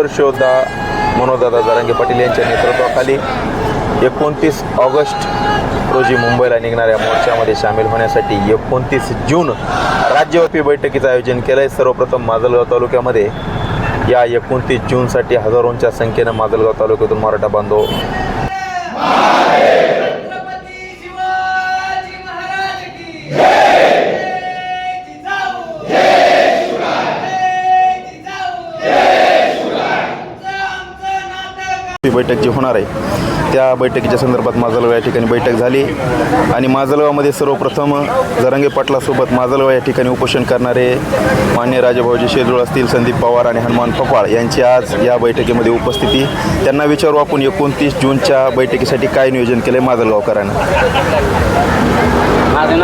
संघर्ष योद्धा मनोजदादा जरांगे पाटील यांच्या नेतृत्वाखाली 29 ऑगस्ट रोजी मुंबईला निघणाऱ्या मोर्चामध्ये सामील होण्यासाठी 29 जून राज्यव्यापी बैठकीचं आयोजन केलं आहे। सर्वप्रथम माजलगाव तालुक्यामध्ये या 29 जूनसाठी हजारोंच्या संख्येनं माजलगाव तालुक्यातून मराठा बांधव बैठक जी होणार आहे त्या बैठकीच्या संदर्भात माजलगाव या ठिकाणी बैठक झाली आणि माजलगावमध्ये सर्वप्रथम जरांगे पाटलासोबत माजलगाव या ठिकाणी उपोषण करणारे मान्य राजेभाऊजी शेजूळ असतील, संदीप पवार आणि हनुमान फपाळ यांची आज या बैठकीमध्ये उपस्थिती। त्यांना विचारू आपण 29 जूनच्या बैठकीसाठी काय नियोजन केलं आहे माजलगावकरांना।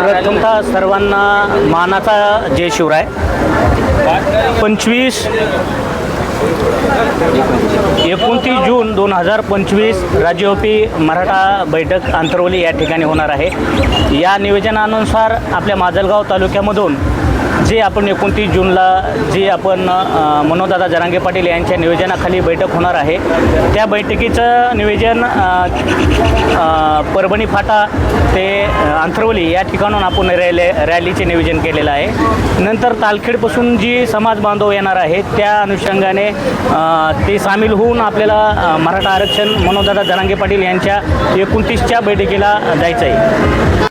प्रथमतः सर्वांना मानाचा जय शिवराय। 29 जून 2025 राज्यव्यापी मराठा बैठक आंतरवली या ठिकाणी होणार आहे। या नियोजनानुसार आपल्या माजलगाव तालुक्यामधून जे आपण 29 जूनला जे आपण मनोजदादा जरांगे पाटील यांच्या नियोजनाखाली बैठक होणार आहे त्या बैठकीचं नियोजन परभणी फाटा ते आंतरवली या ठिकाणून आपण रॅलीचे नियोजन केलेलं आहे। नंतर तालखेडपासून जी समाज बांधव येणार आहेत त्या अनुषंगाने ते सामील होऊन आपल्याला मराठा आरक्षण मनोजदादा जरांगे पाटील यांच्या 29च्या बैठकीला जायचं आहे।